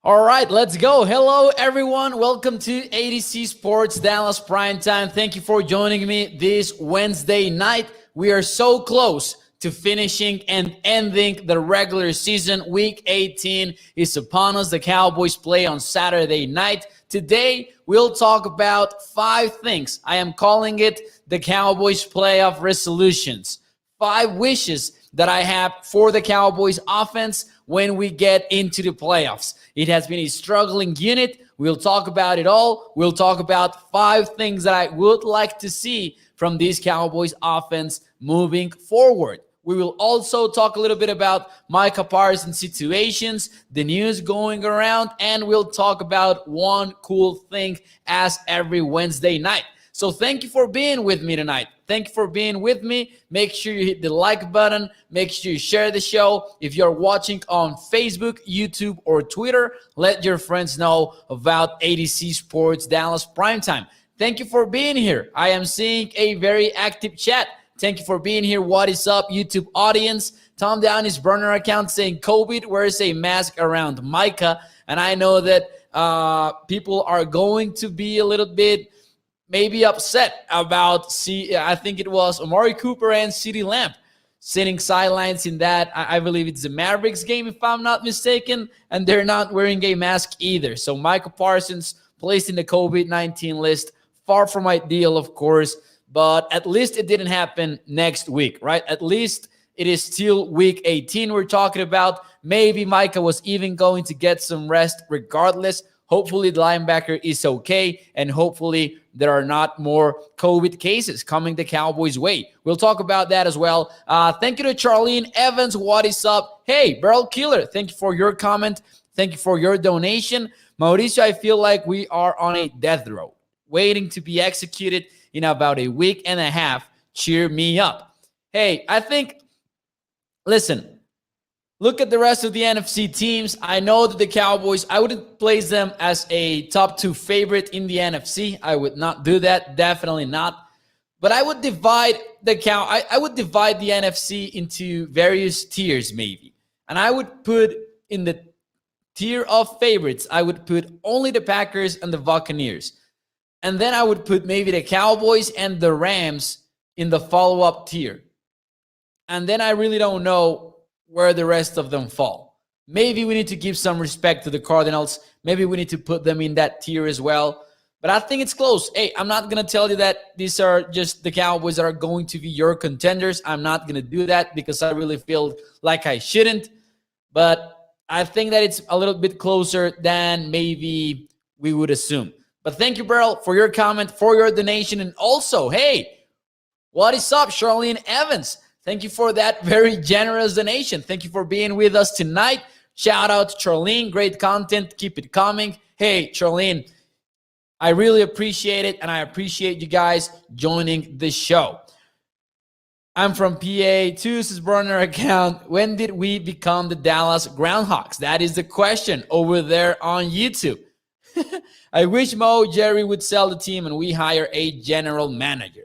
All right, let's go. Hello, everyone. Welcome to ADC Sports Dallas Primetime. Thank you for joining me this Wednesday night. We are so close to finishing and ending the regular season. Week 18 is upon us. The Cowboys play on Saturday night. Today, we'll talk about 5 things. I am calling it the Cowboys Playoff Resolutions. 5 wishes that I have for the Cowboys offense when we get into the playoffs. It has been a struggling unit. We'll talk about it all. We'll talk about 5 things that I would like to see from this Cowboys offense moving forward. We will also talk a little bit about Micah Parsons situations, the news going around, and we'll talk about one cool thing as every Wednesday night. So thank you for being with me tonight. Thank you for being with me. Make sure you hit the like button. Make sure you share the show. If you're watching on Facebook, YouTube, or Twitter, let your friends know about ADC Sports Dallas Primetime. Thank you for being here. I am seeing a very active chat. Thank you for being here. What is up, YouTube audience? Tom down his burner account saying COVID wears a mask around Micah. And I know that people are going to be a little bit maybe upset about, I think it was Amari Cooper and CeeDee Lamb sitting sidelines in that. I believe it's the Mavericks game, if I'm not mistaken, and they're not wearing a mask either. So Micah Parsons placed in the COVID-19 list. Far from ideal, of course, but at least it didn't happen next week, right? At least it is still week 18 we're talking about. Maybe Micah was even going to get some rest regardless. Hopefully the linebacker is okay, and hopefully there are not more COVID cases coming the Cowboys' way. We'll talk about that as well. Thank you to Charlene Evans. What is up? Hey, Barrel Killer, thank you for your comment. Thank you for your donation. Mauricio, I feel like we are on a death row, waiting to be executed in about a week and a half. Cheer me up. Hey, I think, listen, look at the rest of the NFC teams. I know that the Cowboys, I wouldn't place them as a top 2 favorite in the NFC. I would not do that. Definitely not. But I would divide I would divide the NFC into various tiers maybe. And I would put in the tier of favorites, I would put only the Packers and the Buccaneers. And then I would put maybe the Cowboys and the Rams in the follow-up tier. And then I really don't know where the rest of them fall. Maybe we need to give some respect to the Cardinals. Maybe we need to put them in that tier as well. But I think it's close. Hey, I'm not going to tell you that these are just the Cowboys that are going to be your contenders. I'm not going to do that because I really feel like I shouldn't. But I think that it's a little bit closer than maybe we would assume. But thank you, Beryl, for your comment, for your donation. And also, hey, what is up, Charlene Evans? Thank you for that very generous donation. Thank you for being with us tonight. Shout out to Charlene. Great content. Keep it coming. Hey, Charlene, I really appreciate it, and I appreciate you guys joining the show. I'm from PA. Says burner account. When did we become the Dallas Groundhogs? That is the question over there on YouTube. I wish Mo Jerry would sell the team and we hire a general manager.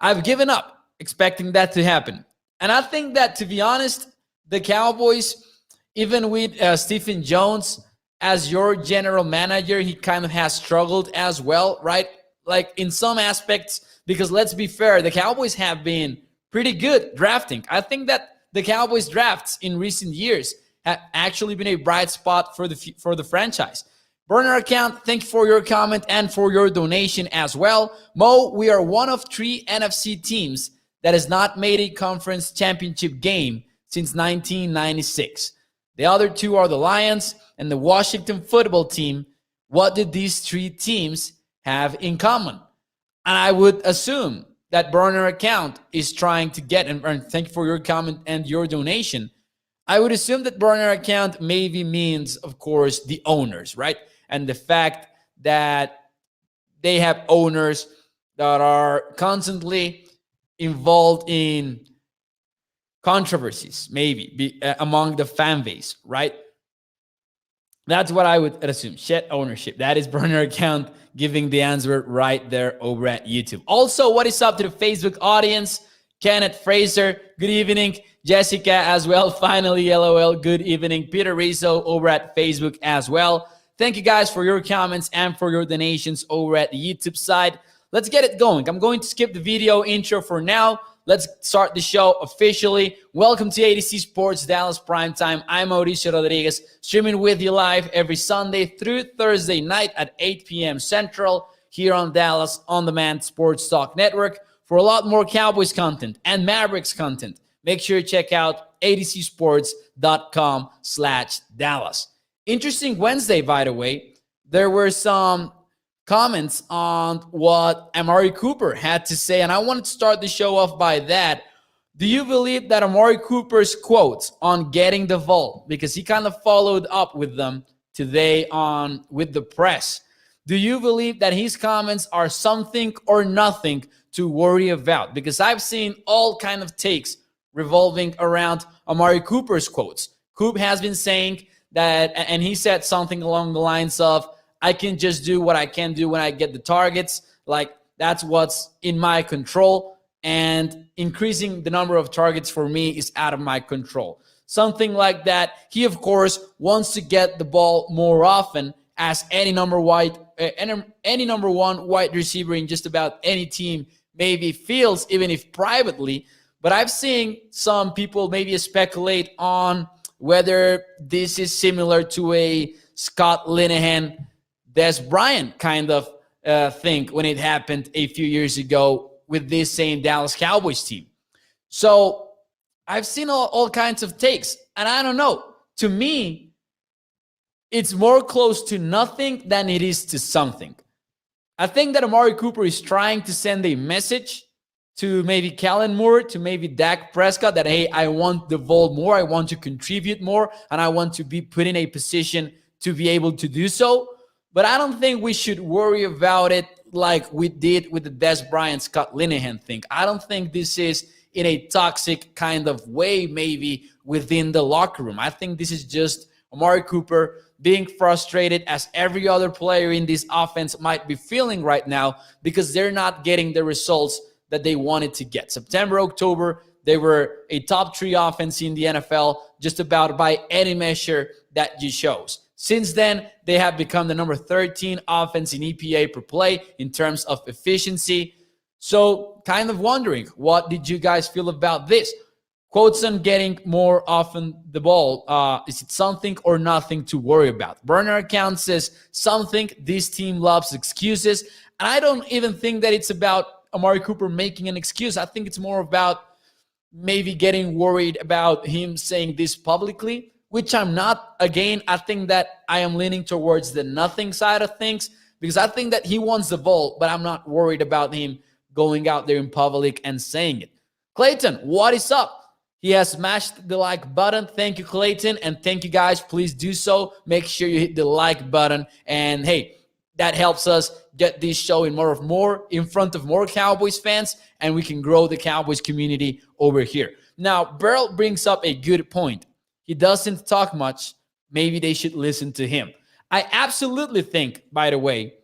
I've given up expecting that to happen. And I think that, to be honest, the Cowboys, even with Stephen Jones as your general manager, he kind of has struggled as well, right? Like in some aspects, because let's be fair, the Cowboys have been pretty good drafting. I think that the Cowboys drafts in recent years have actually been a bright spot for the franchise. Burner account, thank you for your comment and for your donation as well. Mo, we are one of 3 NFC teams that has not made a conference championship game since 1996. The other 2 are the Lions and the Washington football team. What did these 3 teams have in common? And I would assume that burner account is trying to get, and thank you for your comment and your donation. I would assume that burner account maybe means, of course, the owners, right? And the fact that they have owners that are constantly involved in controversies, maybe among the fan base, right? That's what I would assume. Shed ownership. That is burner account giving the answer right there over at YouTube. Also, what is up to the Facebook audience? Kenneth Fraser, good evening. Jessica as well. Finally, LOL, good evening. Peter Rizzo over at Facebook as well. Thank you guys for your comments and for your donations over at the YouTube side. Let's get it going. I'm going to skip the video intro for now. Let's start the show officially. Welcome to ADC Sports Dallas Primetime. I'm Mauricio Rodríguez, streaming with you live every Sunday through Thursday night at 8 p.m. Central here on Dallas On Demand Sports Talk Network. For a lot more Cowboys content and Mavericks content, make sure you check out adcsports.com/Dallas. Interesting Wednesday, by the way. There were some comments on what Amari Cooper had to say, and I wanted to start the show off by that. Do you believe that Amari Cooper's quotes on getting the vault, because he kind of followed up with them today with the press, do you believe that his comments are something or nothing to worry about? Because I've seen all kind of takes revolving around Amari Cooper's quotes. Coop has been saying that, and he said something along the lines of, I can just do what I can do when I get the targets. Like, that's what's in my control. And increasing the number of targets for me is out of my control. Something like that. He, of course, wants to get the ball more often, as any number one wide receiver in just about any team maybe feels, even if privately. But I've seen some people maybe speculate on whether this is similar to a Scott Linehan, Des Bryant kind of thing when it happened a few years ago with this same Dallas Cowboys team. So I've seen all kinds of takes, and I don't know. To me, it's more close to nothing than it is to something. I think that Amari Cooper is trying to send a message to maybe Kellen Moore, to maybe Dak Prescott, that, hey, I want the vault more, I want to contribute more, and I want to be put in a position to be able to do so. But I don't think we should worry about it like we did with the Des Bryant, Scott Linehan thing. I don't think this is in a toxic kind of way, maybe within the locker room. I think this is just Amari Cooper being frustrated, as every other player in this offense might be feeling right now, because they're not getting the results that they wanted to get. September, October, they were a top 3 offense in the NFL, just about by any measure that you chose. Since then, they have become the number 13 offense in EPA per play in terms of efficiency. So kind of wondering, what did you guys feel about this? Quotes on getting more often the ball. Is it something or nothing to worry about? Burner account says something. This team loves excuses. And I don't even think that it's about Amari Cooper making an excuse. I think it's more about maybe getting worried about him saying this publicly, which I'm not. Again, I think that I am leaning towards the nothing side of things, because I think that he wants the ball, but I'm not worried about him going out there in public and saying it. Clayton, what is up? He has smashed the like button. Thank you, Clayton. And thank you, guys. Please do so. Make sure you hit the like button. And hey, that helps us get this show in front of more Cowboys fans, and we can grow the Cowboys community over here. Now, Burl brings up a good point. He doesn't talk much. Maybe they should listen to him. I absolutely think, by the way,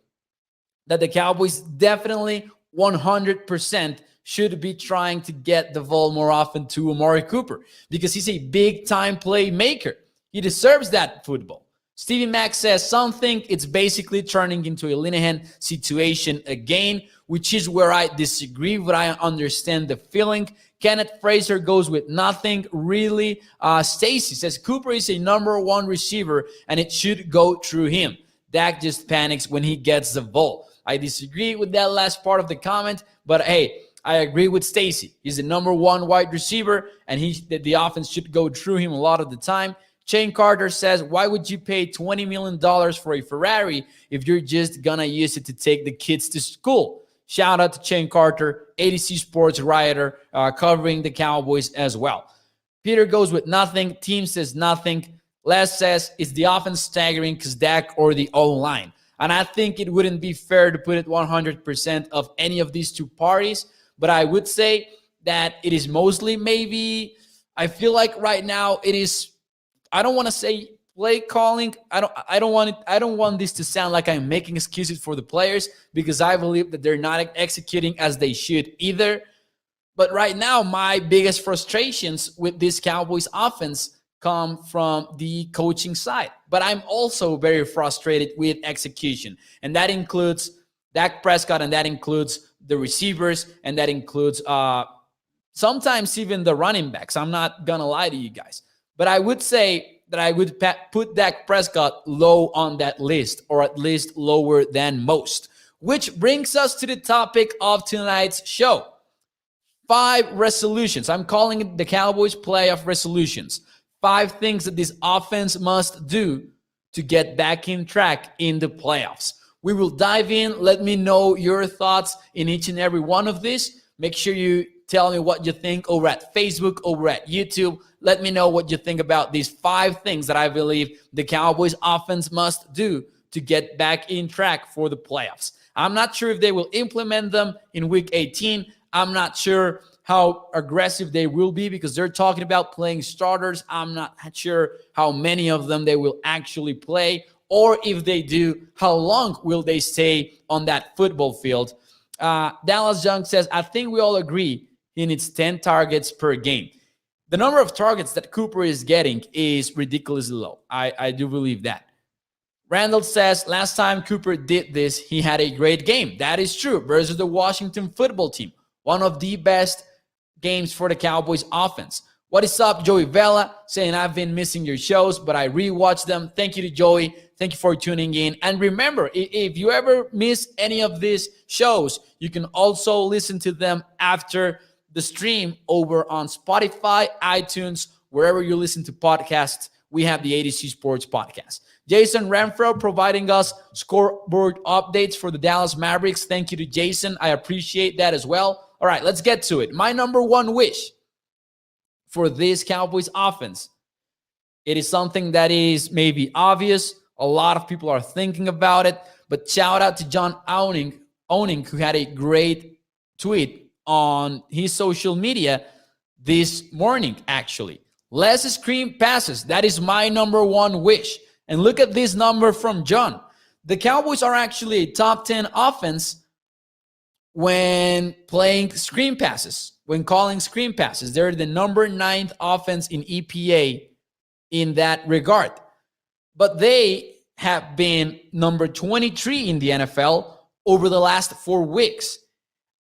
that the Cowboys definitely 100% should be trying to get the ball more often to Amari Cooper, because he's a big-time playmaker. He deserves that football. Stevie Mack says something. It's basically turning into a Linehan situation again, which is where I disagree, but I understand the feeling. Kenneth Fraser goes with nothing, really. Stacy says Cooper is a number 1 receiver, and it should go through him. Dak just panics when he gets the ball. I disagree with that last part of the comment, but hey, I agree with Stacy. He's the number 1 wide receiver, and the offense should go through him a lot of the time. Shane Carter says, why would you pay $20 million for a Ferrari if you're just going to use it to take the kids to school? Shout out to Shane Carter, ADC Sports writer, covering the Cowboys as well. Peter goes with nothing. Team says nothing. Les says, is the offense staggering because Dak or the O-line? And I think it wouldn't be fair to put it 100% of any of these two parties. But I would say that it is mostly maybe, I feel like right now it is, I don't want to say play calling. I don't want this to sound like I'm making excuses for the players, because I believe that they're not executing as they should either. But right now, my biggest frustrations with this Cowboys offense come from the coaching side. But I'm also very frustrated with execution. And that includes Dak Prescott, and that includes the receivers, and that includes sometimes even the running backs. I'm not going to lie to you guys. But I would say that I would put Dak Prescott low on that list, or at least lower than most. Which brings us to the topic of tonight's show. 5 resolutions. I'm calling it the Cowboys Playoff Resolutions. 5 things that this offense must do to get back in track in the playoffs. We will dive in. Let me know your thoughts in each and every one of these. Make sure you tell me what you think over at Facebook, over at YouTube. Let me know what you think about these 5 things that I believe the Cowboys offense must do to get back in track for the playoffs. I'm not sure if they will implement them in week 18. I'm not sure how aggressive they will be because they're talking about playing starters. I'm not sure how many of them they will actually play, or if they do, how long will they stay on that football field. Dallas Young says, I think we all agree he needs 10 targets per game. The number of targets that Cooper is getting is ridiculously low. I do believe that. Randall says, last time Cooper did this, he had a great game. That is true. Versus the Washington football team. One of the best games for the Cowboys offense. What is up, Joey Vela? Saying, I've been missing your shows, but I rewatched them. Thank you to Joey. Thank you for tuning in. And remember, if you ever miss any of these shows, you can also listen to them after the stream over on Spotify, iTunes, wherever you listen to podcasts. We have the ADC Sports Podcast. Jason Renfro providing us scoreboard updates for the Dallas Mavericks. Thank you to Jason. I appreciate that as well. All right, let's get to it. My number one wish for this Cowboys offense, it is something that is maybe obvious. A lot of people are thinking about it, but shout out to John Owning, who had a great tweet on his social media this morning, actually. Less screen passes. That is my number one wish. And look at this number from John. The Cowboys are actually a top 10 offense when playing screen passes, when calling screen passes. They're the number 9th offense in EPA in that regard. But they have been number 23 in the NFL over the last 4 weeks.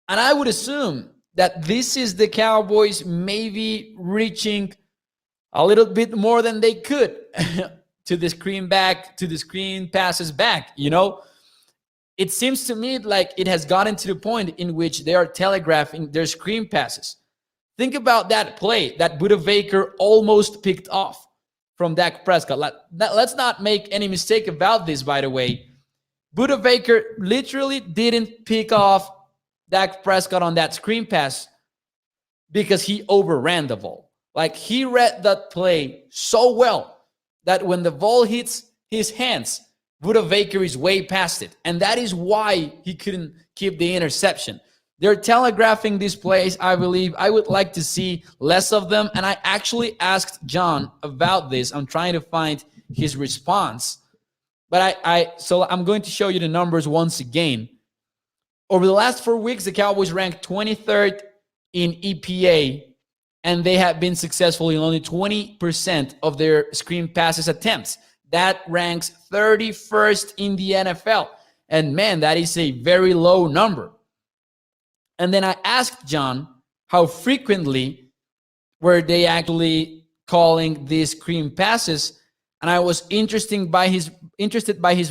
And I would assume that this is the Cowboys maybe reaching a little bit more than they could to the screen passes back, you know? It seems to me like it has gotten to the point in which they are telegraphing their screen passes. Think about that play that Budda Baker almost picked off from Dak Prescott. Let's not make any mistake about this, by the way. Budda Baker literally didn't pick off Dak Prescott on that screen pass because he overran the ball. Like, he read that play so well that when the ball hits his hands, Budda Baker is way past it. And that is why he couldn't keep the interception. They're telegraphing these plays, I believe. I would like to see less of them. And I actually asked John about this. I'm trying to find his response. But so I'm going to show you the numbers once again. Over the last 4 weeks, the Cowboys ranked 23rd in EPA, and they have been successful in only 20% of their screen passes attempts. That ranks 31st in the NFL. And man, that is a very low number. And then I asked John how frequently were they actually calling these screen passes, and I was interested by his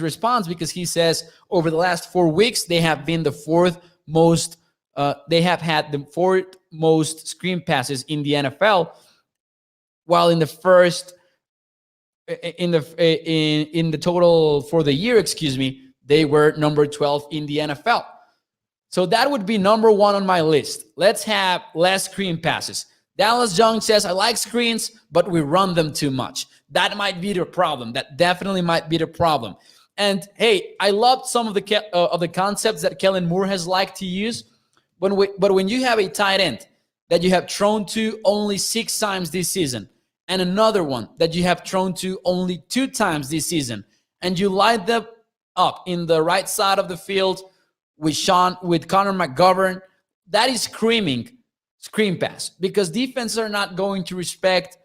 response, because he says over the last 4 weeks they have been the fourth most. They have had the 4th most screen passes in the NFL, while in the total for the year, they were number 12 in the NFL. So that would be number 1 on my list. Let's have less screen passes. Dallas Young says, I like screens, but we run them too much. That might be the problem. That definitely might be the problem. And hey, I loved some of the concepts that Kellen Moore has liked to use. But when you have a tight end that you have thrown to only 6 times this season, and another one that you have thrown to only 2 times this season, and you line them up in the right side of the field with Connor McGovern, that is screaming screen pass, because defenses are not going to respect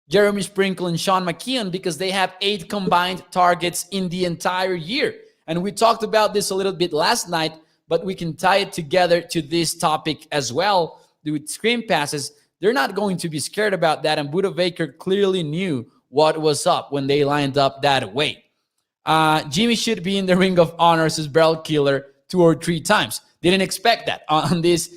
Jeremy Sprinkle and Sean McKeon because they have 8 combined targets in the entire year. And we talked about this a little bit last night, but we can tie it together to this topic as well. With screen passes, they're not going to be scared about that. And Budda Baker clearly knew what was up when they lined up that way. Jimmy should be in the Ring of Honor, says Barrel Killer, 2 or 3 times. Didn't expect that on this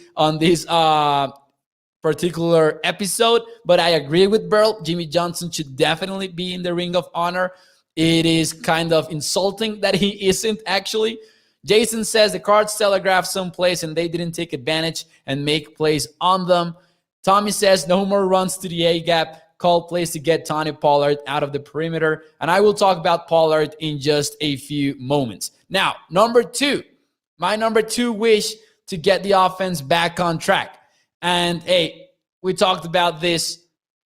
particular episode, but I agree with Burl. Jimmy Johnson should definitely be in the Ring of Honor. It is kind of insulting that he isn't, actually. Jason says the Cards telegraphed someplace and they didn't take advantage and make plays on them. Tommy says no more runs to the A-gap. Call plays to get Tony Pollard out of the perimeter. And I will talk about Pollard in just a few moments. Now, my number two wish to get the offense back on track. And hey, we talked about this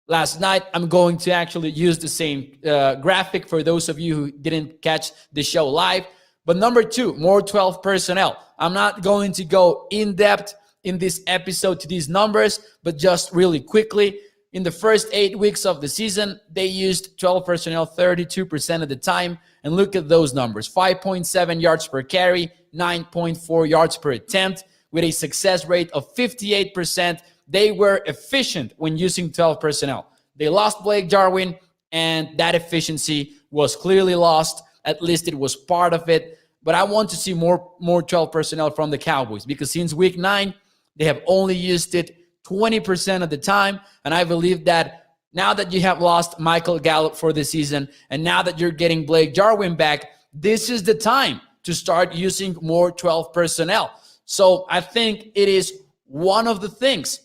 last night. I'm going to actually use the same graphic for those of you who didn't catch the show live. But number 2, more 12 personnel. I'm not going to go in depth in this episode to these numbers, but just really quickly. In the first 8 weeks of the season, they used 12 personnel 32% of the time. And look at those numbers. 5.7 yards per carry, 9.4 yards per attempt, with a success rate of 58%. They were efficient when using 12 personnel. They lost Blake Jarwin, and that efficiency was clearly lost. At least it was part of it. But I want to see more 12 personnel from the Cowboys, because since week 9, they have only used it 20% of the time. And I believe that now that you have lost Michael Gallup for the season, and now that you're getting Blake Jarwin back, this is the time to start using more 12 personnel. So I think it is one of the things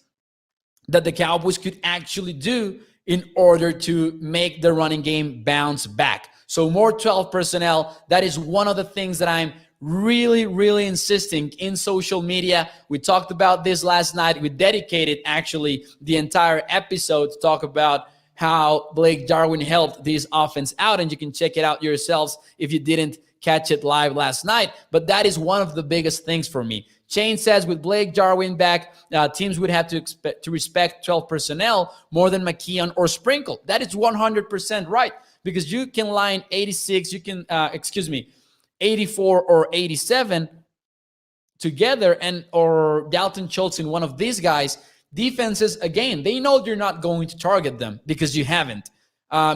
that the Cowboys could actually do in order to make the running game bounce back. So more 12 personnel, that is one of the things that I'm really insisting in social media. We talked about this last night. We dedicated actually the entire episode to talk about how Blake Jarwin helped this offense out, and you can check it out yourselves if you didn't catch it live last night. But that is one of the biggest things for me. Shane says with Blake Jarwin back, teams would have to respect 12 personnel more than McKeon or Sprinkle. That is 100% right, because you can line 86, 84 or 87 together, or Dalton Schultz in one of these guys. Defenses, again, they know you're not going to target them because you haven't.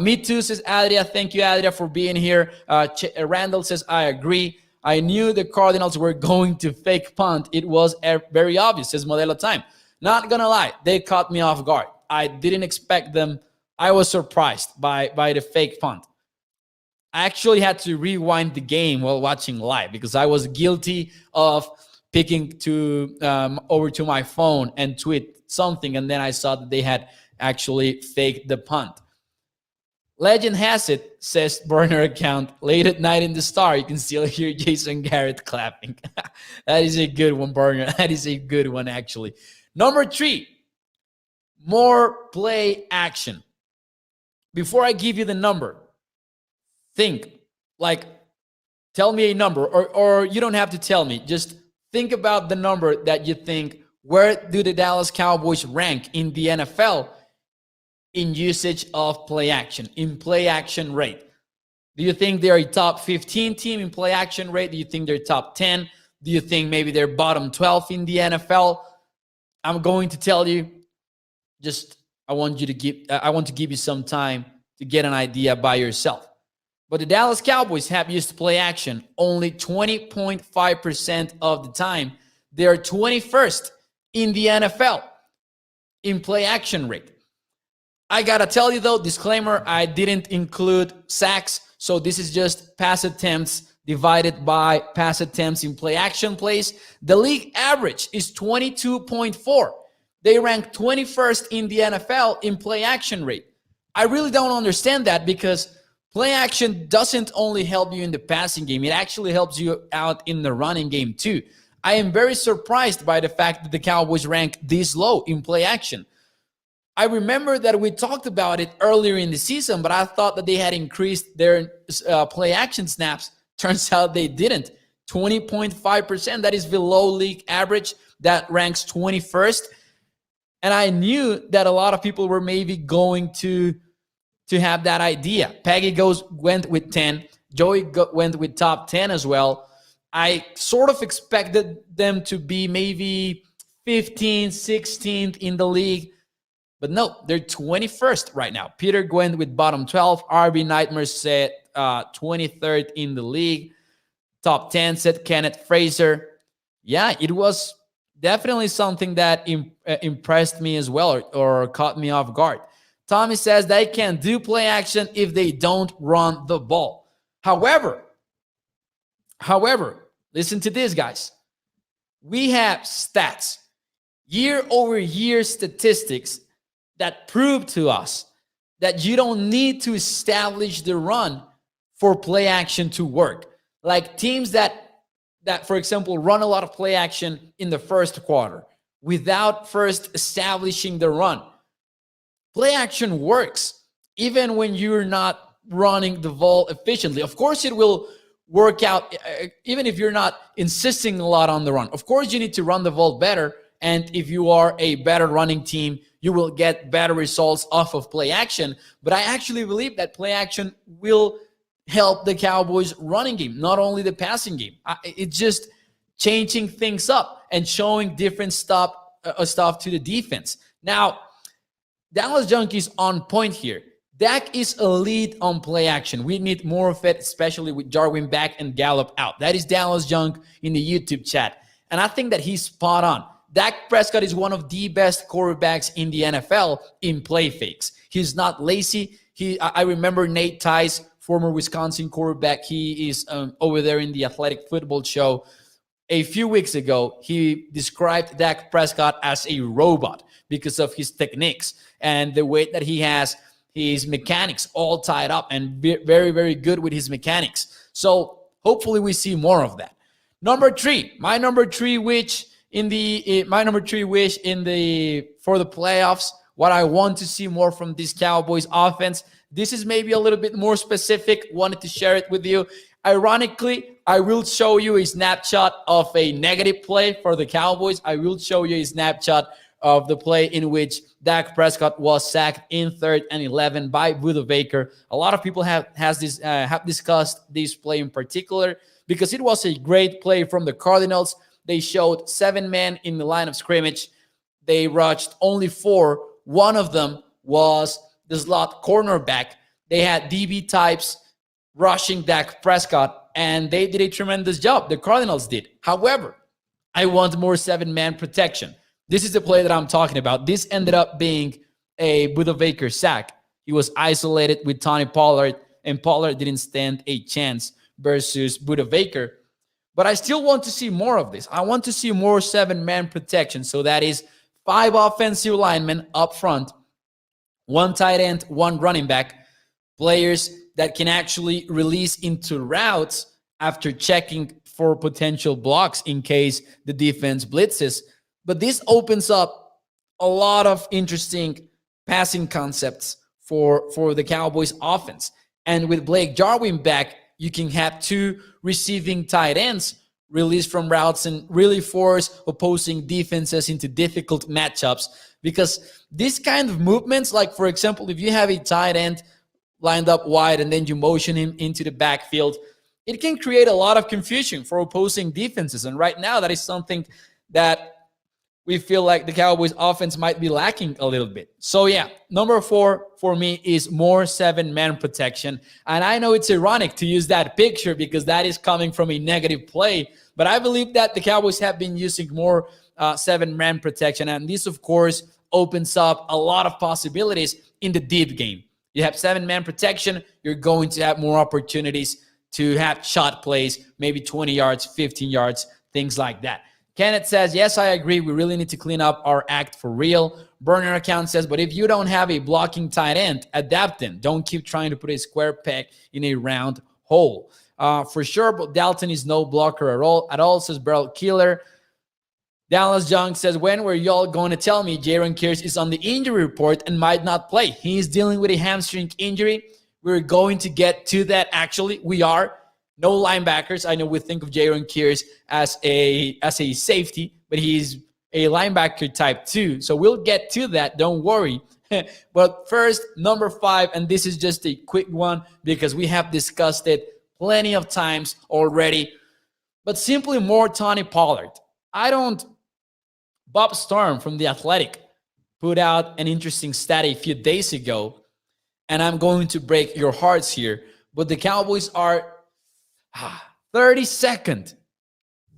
Me too, says Adria. Thank you, Adria, for being here. Randall says, I agree. I knew the Cardinals were going to fake punt. It was very obvious, says Modelo Time. Not going to lie, they caught me off guard. I didn't expect them. I was surprised by the fake punt. I actually had to rewind the game while watching live because I was guilty of picking over to my phone and tweet something, and then I saw that they had actually faked the punt. Legend has it, says burner account, late at night in the Star, you can still hear Jason Garrett clapping. That is a good one, burner. That is a good one, actually. Number 3, more play action. Before I give you the number, tell me a number, or you don't have to tell me. Just think about the number that you think. Where do the Dallas Cowboys rank in the NFL in usage of play action, in play action rate? Do you think they're a top 15 team in play action rate? Do you think they're top 10? Do you think maybe they're bottom 12 in the NFL? I'm going to tell you. I want to give you some time to get an idea by yourself. But the Dallas Cowboys have used play action only 20.5% of the time. They are 21st in the NFL in play action rate. I got to tell you, though, disclaimer, I didn't include sacks. So this is just pass attempts divided by pass attempts in play action plays. The league average is 22.4. They rank 21st in the NFL in play action rate. I really don't understand that, because play action doesn't only help you in the passing game. It actually helps you out in the running game too. I am very surprised by the fact that the Cowboys rank this low in play action. I remember that we talked about it earlier in the season, but I thought that they had increased their play action snaps. Turns out they didn't. 20.5%. That is below league average. That ranks 21st. And I knew that a lot of people were maybe going to have that idea. Peggy went with 10. Joey went with top 10 as well. I sort of expected them to be maybe 15th, 16th in the league. But no, they're 21st right now. Peter went with bottom 12. RB Nightmare said 23rd in the league. Top 10 said Kenneth Fraser. Yeah, it was definitely something that impressed me as well, or caught me off guard. Tommy says they can do play action if they don't run the ball. However, listen to this, guys. We have stats, year-over-year statistics that prove to us that you don't need to establish the run for play action to work. Like teams that, for example, run a lot of play action in the first quarter without first establishing the run. Play action works even when you're not running the ball efficiently. Of course, it will work out even if you're not insisting a lot on the run. Of course, you need to run the ball better. And if you are a better running team, you will get better results off of play action. But I actually believe that play action will help the Cowboys running game, not only the passing game. It's just changing things up and showing different stuff to the defense. Now, Dallas Junkies on point here. Dak is elite on play action. We need more of it, especially with Jarwin back and Gallup out. That is Dallas Junk in the YouTube chat. And I think that he's spot on. Dak Prescott is one of the best quarterbacks in the NFL in play fakes. He's not lazy. I remember Nate Tice, former Wisconsin quarterback. He is over there in the Athletic Football Show. A few weeks ago, he described Dak Prescott as a robot because of his techniques and the way that he has his mechanics all tied up, and very, very good with his mechanics. So hopefully we see more of that. Number 3, my number 3 wish for the playoffs. What I want to see more from this Cowboys offense. This is maybe a little bit more specific. Wanted to share it with you. Ironically, I will show you a snapshot of a negative play for the Cowboys. I will show you a snapshot of the play in which Dak Prescott was sacked in 3rd and 11 by Budda Baker. A lot of people have discussed this play in particular because it was a great play from the Cardinals. They showed 7 men in the line of scrimmage. They rushed only 4. One of them was the slot cornerback. They had DB types rushing Dak Prescott, and they did a tremendous job. The Cardinals did. However, I want more 7-man protection. This is the play that I'm talking about. This ended up being a Budda Baker sack. He was isolated with Tony Pollard, and Pollard didn't stand a chance versus Budda Baker. But I still want to see more of this. I want to see more 7-man protection. So that is 5 offensive linemen up front, 1 tight end, 1 running back, players that can actually release into routes after checking for potential blocks in case the defense blitzes. But this opens up a lot of interesting passing concepts for the Cowboys offense. And with Blake Jarwin back, you can have 2 receiving tight ends release from routes and really force opposing defenses into difficult matchups. Because this kind of movements, like for example, if you have a tight end lined up wide and then you motion him into the backfield, it can create a lot of confusion for opposing defenses. And right now, that is something that we feel like the Cowboys offense might be lacking a little bit. So yeah, number 4 for me is more 7-man protection. And I know it's ironic to use that picture because that is coming from a negative play, but I believe that the Cowboys have been using more 7-man protection. And this, of course, opens up a lot of possibilities in the deep game. You have 7-man protection, you're going to have more opportunities to have shot plays, maybe 20 yards, 15 yards, things like that. Kenneth says, yes, I agree. We really need to clean up our act for real. Burner account says, but if you don't have a blocking tight end, adapt him. Don't keep trying to put a square peg in a round hole. For sure, but Dalton is no blocker at all, says Beryl Keeler. Dallas Junk says, when were y'all going to tell me Jaron Kearse is on the injury report and might not play? He's dealing with a hamstring injury. We're going to get to that, actually. We are. No linebackers. I know we think of Jaron Kearse as a safety, but he's a linebacker type too. So we'll get to that. Don't worry. But first, number 5, and this is just a quick one because we have discussed it plenty of times already. But simply more Tony Pollard. Bob Storm from The Athletic put out an interesting stat a few days ago, and I'm going to break your hearts here. But the Cowboys are 32nd.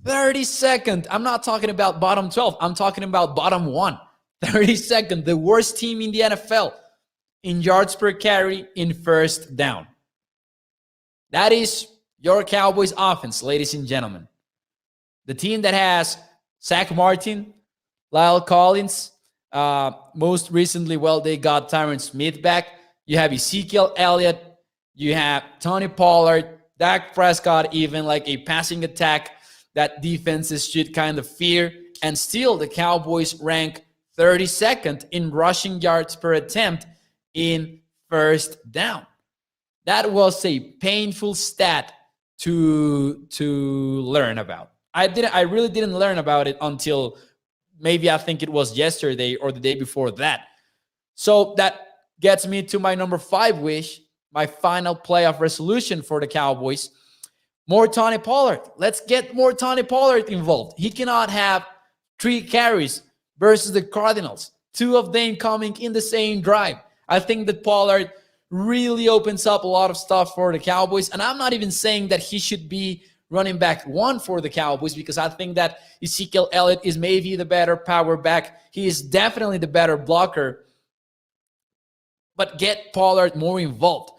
32nd. I'm not talking about bottom 12. I'm talking about bottom 1. 32nd, the worst team in the NFL in yards per carry in first down. That is your Cowboys offense, ladies and gentlemen. The team that has Zach Martin, Lyle Collins, most recently, they got Tyron Smith back. You have Ezekiel Elliott. You have Tony Pollard, Dak Prescott, even like a passing attack that defenses should kind of fear. And still, the Cowboys rank 32nd in rushing yards per attempt in first down. That was a painful stat to learn about. I really didn't learn about it until maybe I think it was yesterday or the day before that. So that gets me to my number 5 wish, my final playoff resolution for the Cowboys. More Tony Pollard. Let's get more Tony Pollard involved. He cannot have 3 carries versus the Cardinals, 2 of them coming in the same drive. I think that Pollard really opens up a lot of stuff for the Cowboys. And I'm not even saying that he should be running back 1 for the Cowboys, because I think that Ezekiel Elliott is maybe the better power back. He is definitely the better blocker. But get Pollard more involved.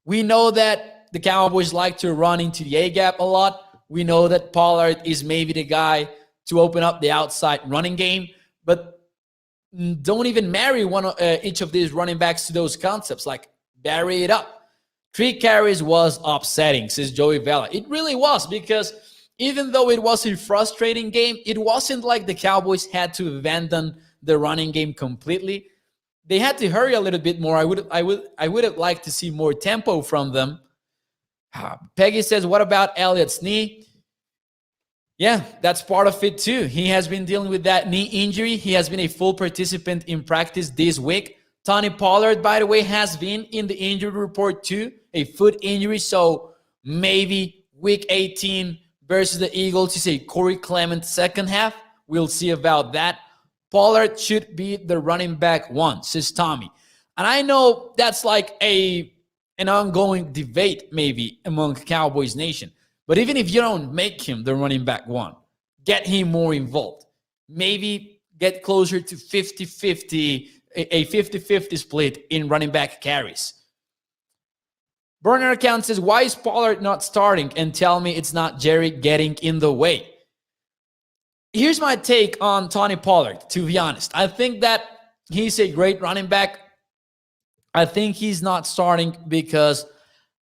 We know that the Cowboys like to run into the A-gap a lot. We know that Pollard is maybe the guy to open up the outside running game. But don't even marry each of these running backs to those concepts. Like, vary it up. 3 carries was upsetting, says Joey Vela. It really was, because even though it was a frustrating game, it wasn't like the Cowboys had to abandon the running game completely. They had to hurry a little bit more. I would have liked to see more tempo from them. Peggy says, what about Elliott's knee? Yeah, that's part of it too. He has been dealing with that knee injury. He has been a full participant in practice this week. Tony Pollard, by the way, has been in the injury report too, a foot injury. So maybe week 18 versus the Eagles is a Corey Clement second half. We'll see about that. Pollard should be the running back 1, says Tommy. And I know that's like an ongoing debate maybe among Cowboys Nation. But even if you don't make him the running back 1, get him more involved. Maybe get closer to 50-50, a 50-50 split in running back carries. Burner account says, why is Pollard not starting? And tell me it's not Jerry getting in the way. Here's my take on Tony Pollard, to be honest. I think that he's a great running back. I think he's not starting because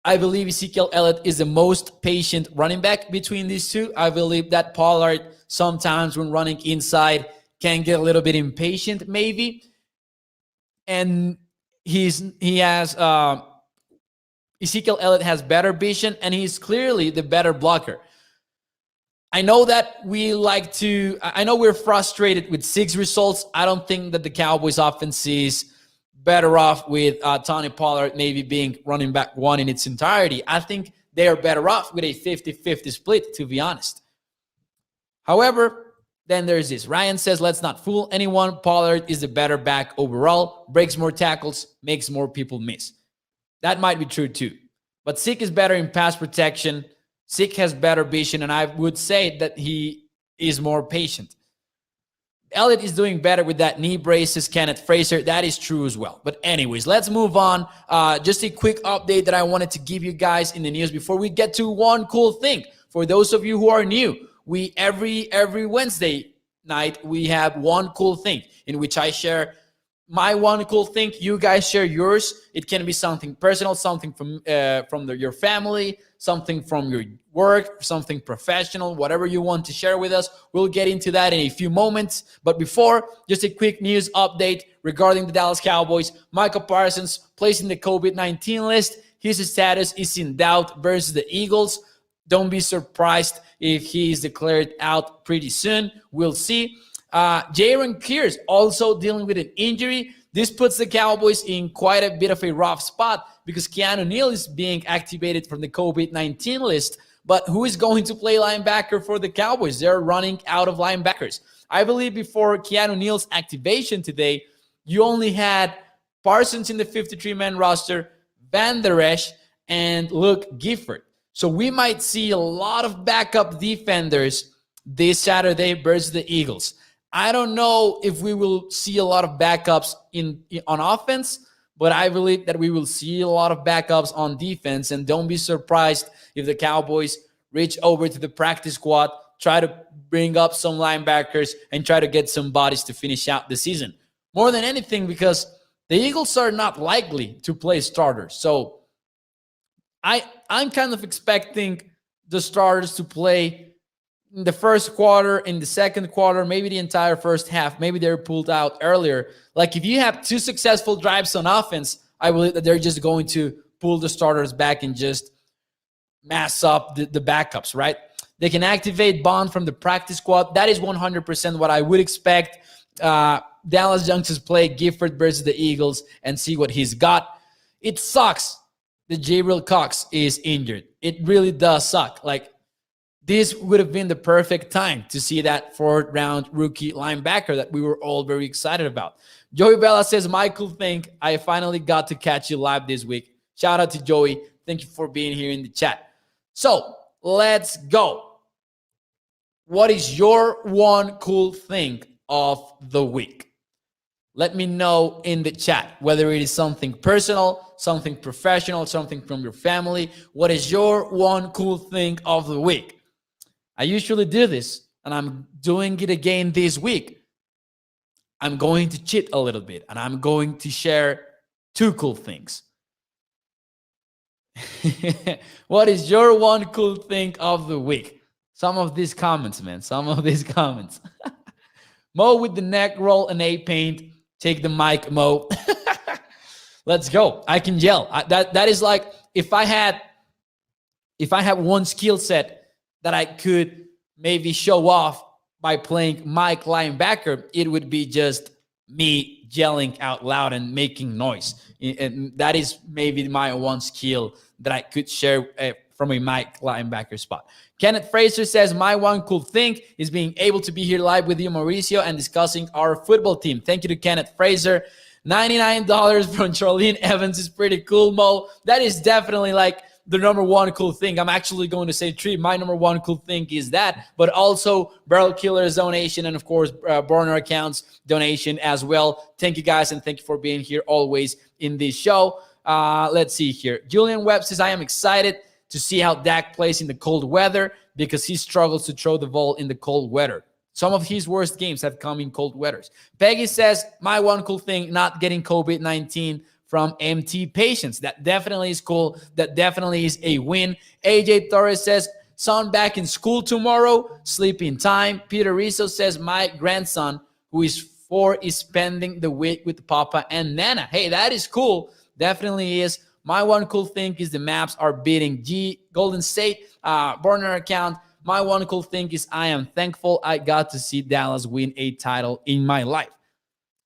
I believe Ezekiel Elliott is the most patient running back between these two. I believe that Pollard sometimes when running inside can get a little bit impatient maybe. And Ezekiel Elliott has better vision, and he's clearly the better blocker. I know that I know we're frustrated with 6 results. I don't think that the Cowboys offense is better off with Tony Pollard maybe being running back 1 in its entirety. I think they are better off with a 50-50 split, to be honest. However, then there's this. Ryan says, let's not fool anyone. Pollard is the better back overall, breaks more tackles, makes more people miss. That might be true too. But Zeke is better in pass protection. Zeke has better vision, and I would say that he is more patient. Elliott is doing better with that knee braces, Kenneth Frazier. That is true as well. But anyways, let's move on. Just a quick update that I wanted to give you guys in the news before we get to one cool thing. For those of you who are new, we every Wednesday night, we have one cool thing in which I share my one cool thing. You guys share yours. It can be something personal, something from your family, something from your work, something professional, whatever you want to share with us. We'll get into that in a few moments. But before, just a quick news update regarding the Dallas Cowboys. Micah Parsons placed in the COVID-19 list. His status is in doubt versus the Eagles. Don't be surprised if he is declared out pretty soon. We'll see. Jaron Kears also dealing with an injury. This puts the Cowboys in quite a bit of a rough spot because Keanu Neal is being activated from the COVID-19 list. But who is going to play linebacker for the Cowboys? They're running out of linebackers. I believe before Keanu Neal's activation today, you only had Parsons in the 53-man roster, Van Der Esch, and Luke Gifford. So we might see a lot of backup defenders this Saturday versus the Eagles. I don't know if we will see a lot of backups on offense, but I believe that we will see a lot of backups on defense. And don't be surprised if the Cowboys reach over to the practice squad, try to bring up some linebackers, and try to get some bodies to finish out the season. More than anything, because the Eagles are not likely to play starters. So I'm kind of expecting the starters to play in the first quarter, in the second quarter, maybe the entire first half. Maybe they're pulled out earlier. Like if you have 2 successful drives on offense, I believe that they're just going to pull the starters back and just mass up the backups, right? They can activate Bond from the practice squad. That is 100% what I would expect. Dallas Junksons play Gifford versus the Eagles and see what he's got. It sucks that Jabril Cox is injured. It really does suck. Like, this would have been the perfect time to see that 4th-round rookie linebacker that we were all very excited about. Joey Bella says, Michael, think I finally got to catch you live this week. Shout out to Joey. Thank you for being here in the chat. So, let's go. What is your one cool thing of the week? Let me know in the chat, whether it is something personal, something professional, something from your family. What is your one cool thing of the week? I usually do this, and I'm doing it again this week. I'm going to cheat a little bit, and I'm going to share 2 cool things. What is your one cool thing of the week? Some of these comments, man. Some of these comments. Mo with the neck roll and A paint. Take the mic, Mo. Let's go. I can yell. That is like if I had one skill set that I could maybe show off by playing Mike linebacker, it would be just me yelling out loud and making noise. And that is maybe my one skill that I could share from a Mike linebacker spot. Kenneth Fraser says, my one cool thing is being able to be here live with you, Mauricio, and discussing our football team. Thank you to Kenneth Fraser. $99 from Charlene Evans is pretty cool, Mo. That is definitely like the number one cool thing. I'm actually going to say 3. My number one cool thing is that, but also Barrel Killer's donation and, of course, Burner Accounts donation as well. Thank you, guys, and thank you for being here always in this show. Let's see here. Julian Webb says, I am excited to see how Dak plays in the cold weather because he struggles to throw the ball in the cold weather. Some of his worst games have come in cold weathers. Peggy says, my one cool thing, not getting COVID-19 from MT patients. That definitely is cool. That definitely is a win. AJ Torres says, son back in school tomorrow, sleeping time. Peter Rizzo says, my grandson, who is 4, is spending the week with Papa and Nana. Hey, that is cool. Definitely is. My one cool thing is the Maps are beating Golden State. Burner account. My one cool thing is I am thankful I got to see Dallas win a title in my life.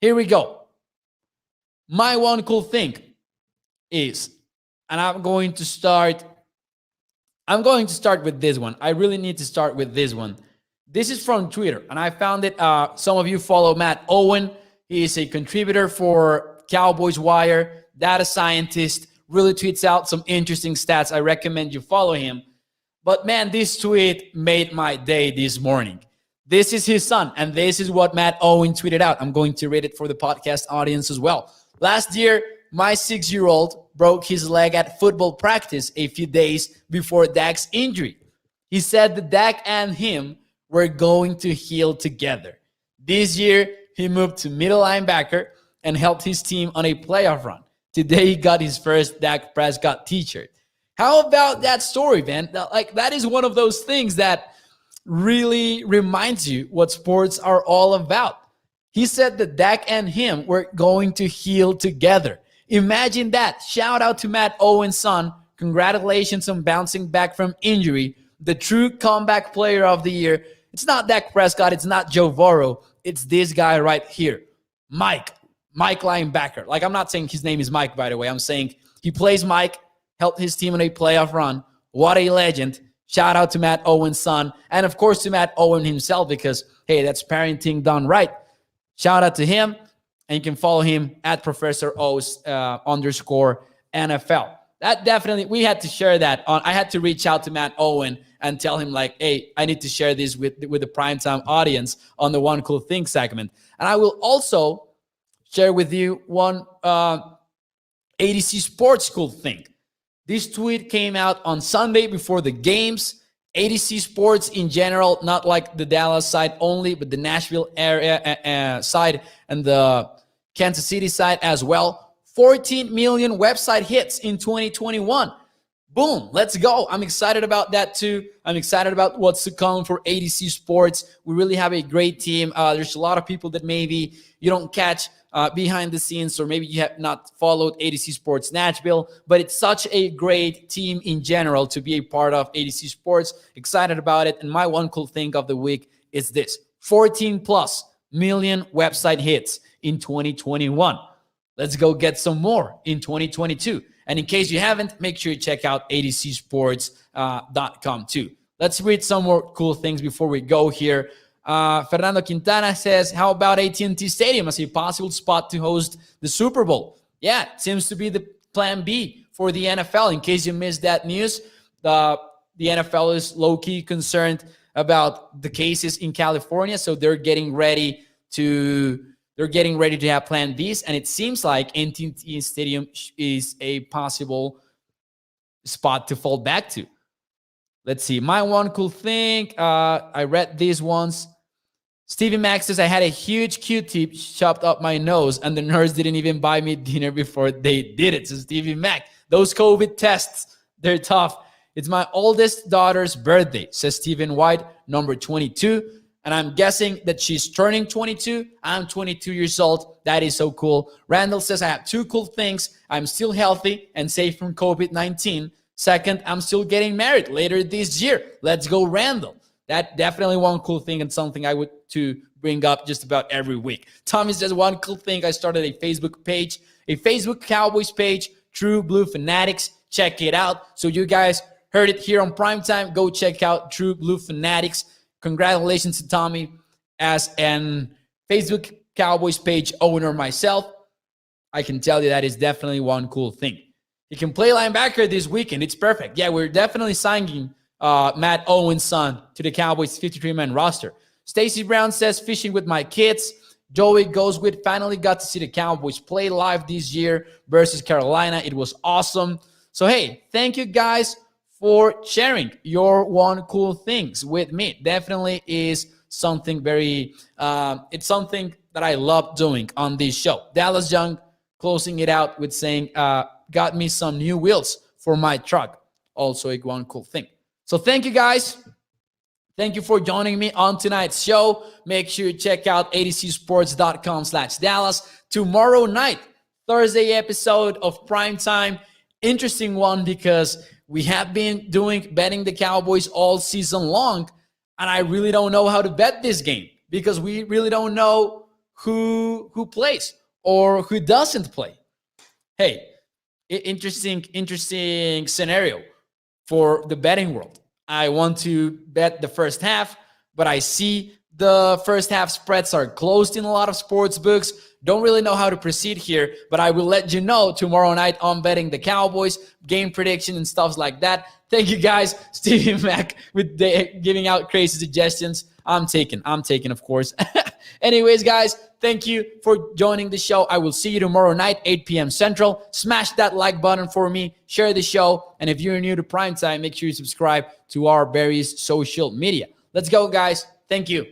Here we go. My one cool thing is, and I'm going to start with this one. I really need to start with this one. This is from Twitter, and I found it. Some of you follow Matt Owen. He is a contributor for Cowboys Wire, data scientist, really tweets out some interesting stats. I recommend you follow him. But man, this tweet made my day this morning. This is his son, and this is what Matt Owen tweeted out. I'm going to read it for the podcast audience as well. Last year, my 6-year-old broke his leg at football practice a few days before Dak's injury. He said that Dak and him were going to heal together. This year, he moved to middle linebacker and helped his team on a playoff run. Today, he got his first Dak Prescott t-shirt. How about that story, man? Like, that is one of those things that really reminds you what sports are all about. He said that Dak and him were going to heal together. Imagine that. Shout out to Matt Owen's son. Congratulations on bouncing back from injury. The true comeback player of the year. It's not Dak Prescott. It's not Joe Burrow. It's this guy right here, Mike linebacker. Like, I'm not saying his name is Mike, by the way. I'm saying he plays Mike, helped his team in a playoff run. What a legend. Shout out to Matt Owen's son. And, of course, to Matt Owen himself because, hey, that's parenting done right. Shout out to him. And you can follow him at Professor O's _NFL. That definitely, we had to share that. I had to reach out to Matt Owen and tell him, like, hey, I need to share this with the Primetime audience on the One Cool Thing segment. And I will also share with you one ADC Sports Cool Thing. This tweet came out on Sunday before the games. ADC Sports in general, not like the Dallas side only, but the Nashville area side and the Kansas City side as well. 14 million website hits in 2021. Boom, let's go. I'm excited about that too. I'm excited about what's to come for ADC Sports. We really have a great team. There's a lot of people that maybe you don't catch behind the scenes, or maybe you have not followed ADC Sports Nashville, but it's such a great team in general to be a part of ADC Sports. Excited about it. And my one cool thing of the week is this: 14 plus million website hits in 2021. Let's go get some more in 2022. And in case you haven't, make sure you check out adcsports.com too. Let's read some more cool things before we go here. Fernando Quintana says, how about AT&T Stadium as a possible spot to host the Super Bowl? Yeah, it seems to be the plan B for the NFL. In case you missed that news, the NFL is low-key concerned about the cases in California, so they're getting ready to have plan Bs, and it seems like AT&T Stadium is a possible spot to fall back to. Let's see. My one cool thing, I read these ones. Stevie Mack says, I had a huge Q-tip shoved up my nose, and the nurse didn't even buy me dinner before they did it. So Stevie Mack, those COVID tests, they're tough. It's my oldest daughter's birthday, says Stephen White, number 22. And I'm guessing that she's turning 22. I'm 22 years old. That is so cool. Randall says, I have two cool things. I'm still healthy and safe from COVID-19. Second, I'm still getting married later this year. Let's go, Randall. That definitely one cool thing and something I would to bring up just about every week. Tommy says, one cool thing, I started a Facebook page, a Facebook Cowboys page, True Blue Fanatics. Check it out. So you guys heard it here on Primetime. Go check out True Blue Fanatics. Congratulations to Tommy. As an Facebook Cowboys page owner myself, I can tell you that is definitely one cool thing. He can play linebacker this weekend. It's perfect. Yeah, we're definitely signing Matt Owen's son to the Cowboys 53-man roster. Stacy Brown says, fishing with my kids. Joey goes with, finally got to see the Cowboys play live this year versus Carolina. It was awesome. So, hey, thank you guys for sharing your one cool things with me. Definitely is something very, it's something that I love doing on this show. Dallas Young closing it out with saying, got me some new wheels for my truck. Also a one cool thing. So thank you guys. Thank you for joining me on tonight's show. Make sure you check out adcsports.com/Dallas. Tomorrow night, Thursday episode of Primetime. Interesting one because we have been betting the Cowboys all season long, and I really don't know how to bet this game because we really don't know who plays or who doesn't play. Hey, interesting scenario for the betting world. I want to bet the first half, but I see the first half spreads are closed in a lot of sports books. Don't really know how to proceed here, but I will let you know tomorrow night on betting the Cowboys, game prediction and stuff like that. Thank you guys. Stevie Mack with giving out crazy suggestions. I'm taking, of course. Anyways, guys, thank you for joining the show. I will see you tomorrow night, 8 p.m. Central. Smash that like button for me. Share the show. And if you're new to Primetime, make sure you subscribe to our various social media. Let's go, guys. Thank you.